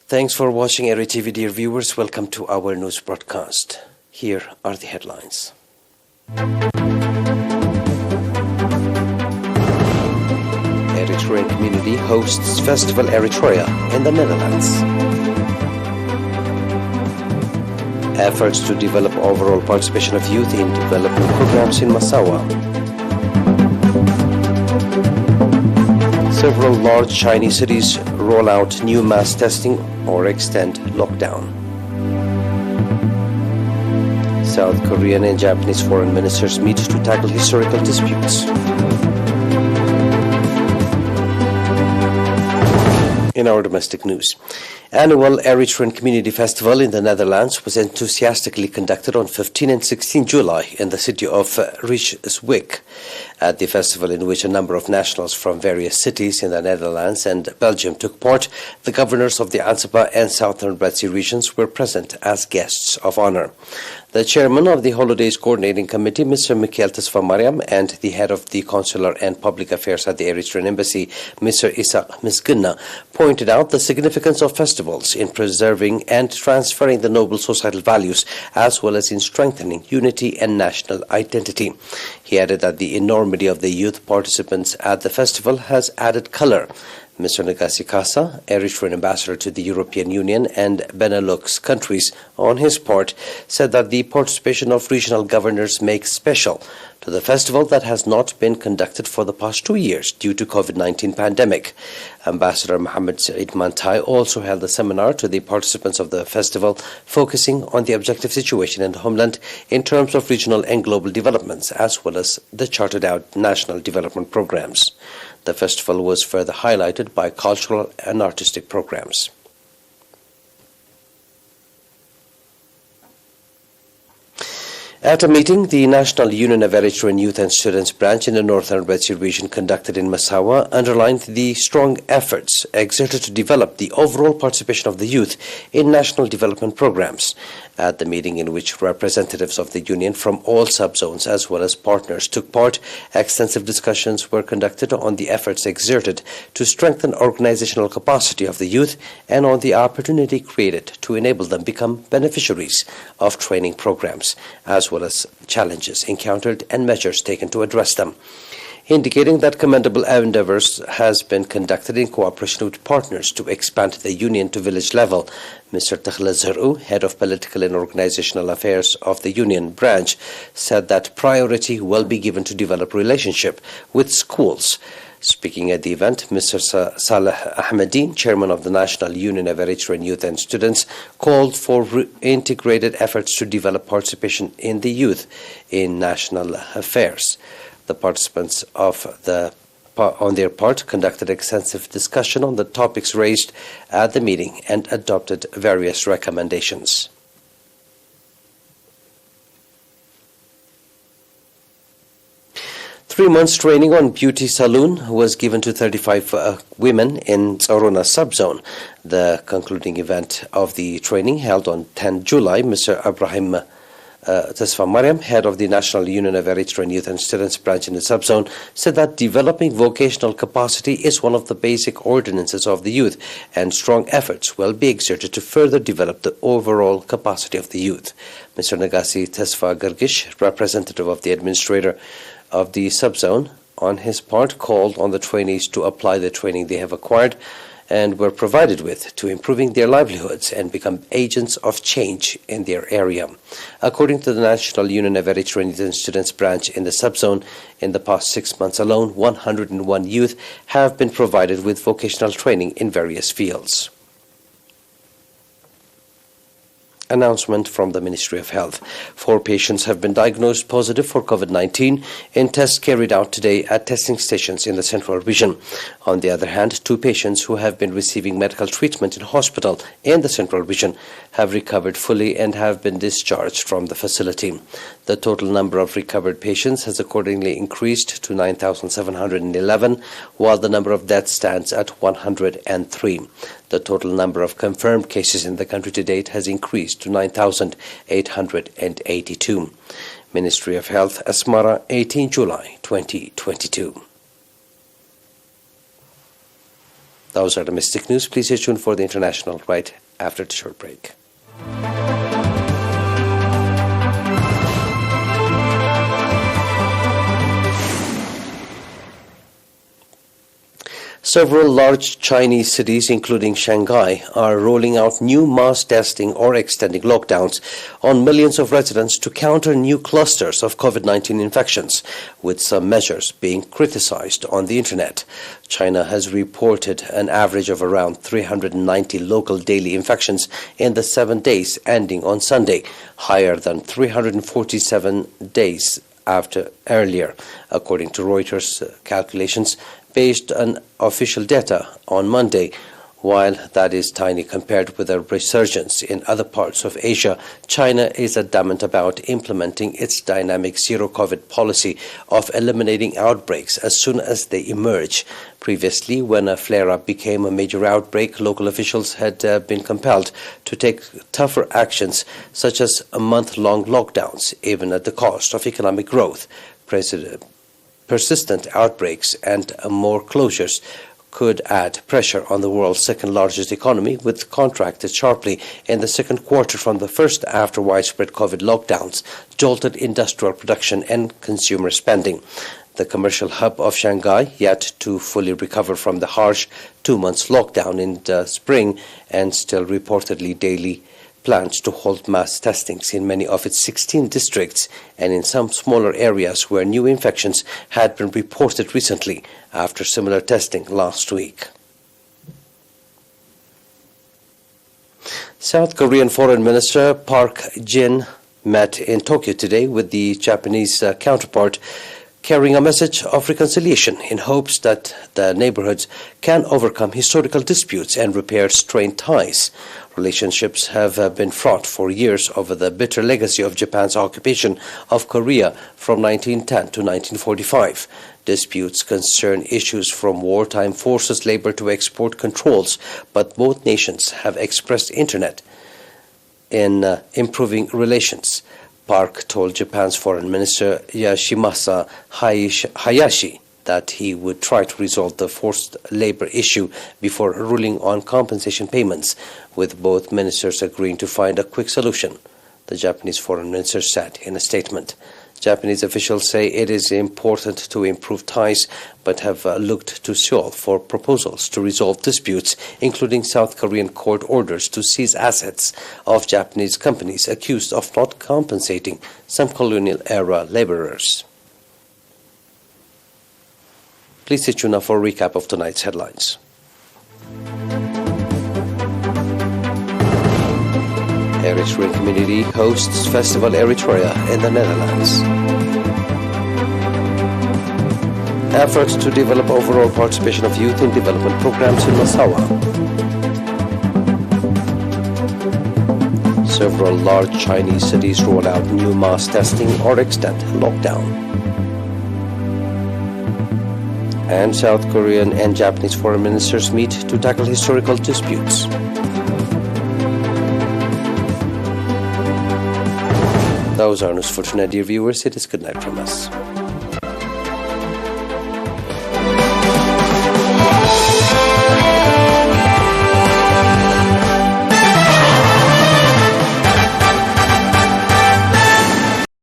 Thanks for watching ERi-TV, dear viewers. Welcome to our news broadcast. Here are the headlines. Eritrean community hosts Festival Eritrea in the Netherlands. Efforts to develop overall participation of youth in development programs in Massawa. Several large Chinese cities roll out new mass testing or extend lockdown. South Korean and Japanese foreign ministers meet to tackle historical disputes. In our domestic news, annual Eritrean Community Festival in the Netherlands was enthusiastically conducted on 15 and 16 July in the city of Rijswijk. At the festival, in which a number of nationals from various cities in the Netherlands and Belgium took part, the governors of the Ansaba and Southern Red Sea regions were present as guests of honor. The chairman of the Holidays Coordinating Committee, Mr. Mikhail Tesfamariam, and the head of the Consular and Public Affairs at the Eritrean Embassy, Mr. Isa Misgunna, pointed out the significance of festivals in preserving and transferring the noble societal values, as well as in strengthening unity and national identity. He added that the enormity of the youth participants at the festival has added color. Mr. Negasi Kasa, Eritrean ambassador to the European Union and Benelux countries, on his part, said that the participation of regional governors makes special to the festival that has not been conducted for the past 2 years due to COVID-19 pandemic. Ambassador Mohammed Said Mantai also held a seminar to the participants of the festival, focusing on the objective situation in the homeland in terms of regional and global developments, as well as the charted out national development programs. The festival was further highlighted by cultural and artistic programs. At a meeting, the National Union of Eritrean Youth and Students branch in the Northern Red Sea region conducted in Massawa underlined the strong efforts exerted to develop the overall participation of the youth in national development programs. At the meeting, in which representatives of the union from all subzones as well as partners took part, extensive discussions were conducted on the efforts exerted to strengthen organizational capacity of the youth and on the opportunity created to enable them become beneficiaries of training programs, as well as challenges encountered and measures taken to address them. Indicating that commendable endeavors has been conducted in cooperation with partners to expand the union to village level. Mr. Takhla Zaru, head of political and organizational affairs of the union branch, said that priority will be given to develop relationship with schools. Speaking at the event, Mr. Saleh Ahmedin, chairman of the National Union of Eritrean Youth and Students, called for integrated efforts to develop participation in the youth in national affairs. The participants on their part conducted extensive discussion on the topics raised at the meeting and adopted various recommendations. Three months training on beauty salon was given to 35 women in Tsorona subzone. The concluding event of the training, held on 10 July, Mr. Ibrahim Tesfamariam, head of the National Union of Eritrean Youth and Students branch in the subzone, said that developing vocational capacity is one of the basic ordinances of the youth, and strong efforts will be exerted to further develop the overall capacity of the youth. Mr. Negasi Tesfa Gargish, representative of the administrator of the subzone, on his part, called on the trainees to apply the training they have acquired and were provided with to improving their livelihoods and become agents of change in their area. According to the National Union of Eritrean Youth and Students branch in the subzone, in the past 6 months alone, 101 youth have been provided with vocational training in various fields. Announcement from the Ministry of Health. 4 patients have been diagnosed positive for COVID-19 in tests carried out today at testing stations in the Central Region. On the other hand, 2 patients who have been receiving medical treatment in hospital in the Central Region have recovered fully and have been discharged from the facility. The total number of recovered patients has accordingly increased to 9,711, while the number of deaths stands at 103. The total number of confirmed cases in the country to date has increased to 9,882. Ministry of Health, Asmara, 18 July 2022. Those are domestic news. Please stay tuned for the international right after the short break. Several large Chinese cities, including Shanghai, are rolling out new mass testing or extending lockdowns on millions of residents to counter new clusters of COVID-19 infections, with some measures being criticized on the internet. China has reported an average of around 390 local daily infections in the 7 days ending on Sunday, higher than 347 days after earlier, according to Reuters calculations based on official data on Monday. While that is tiny compared with a resurgence in other parts of Asia, China is adamant about implementing its dynamic zero-COVID policy of eliminating outbreaks as soon as they emerge. Previously, when a flare-up became a major outbreak, local officials had been compelled to take tougher actions, such as month-long lockdowns, even at the cost of economic growth. Persistent outbreaks and more closures could add pressure on the world's second-largest economy, which contracted sharply in the second quarter from the first after widespread COVID lockdowns jolted industrial production and consumer spending. The commercial hub of Shanghai, yet to fully recover from the harsh 2 months lockdown in the spring and still reportedly daily, plans to hold mass testings in many of its 16 districts and in some smaller areas where new infections had been reported recently after similar testing last week. South Korean Foreign Minister Park Jin met in Tokyo today with the Japanese counterpart, carrying a message of reconciliation in hopes that the neighborhoods can overcome historical disputes and repair strained ties. Relationships have been fraught for years over the bitter legacy of Japan's occupation of Korea from 1910 to 1945. Disputes concern issues from wartime forces labor to export controls, but both nations have expressed interest in improving relations. Park told Japan's Foreign Minister Yoshimasa Hayashi that he would try to resolve the forced labor issue before ruling on compensation payments, with both ministers agreeing to find a quick solution, the Japanese Foreign Minister said in a statement. Japanese officials say it is important to improve ties, but have looked to Seoul for proposals to resolve disputes, including South Korean court orders to seize assets of Japanese companies accused of not compensating some colonial-era laborers. Please stay tuned now for a recap of tonight's headlines. Eritrean community hosts Festival Eritrea in the Netherlands. Efforts to develop overall participation of youth in development programs in Massawa. Several large Chinese cities roll out new mass testing or extend lockdown. And South Korean and Japanese foreign ministers meet to tackle historical disputes. Those are news for tonight, dear viewers. It is good night from us.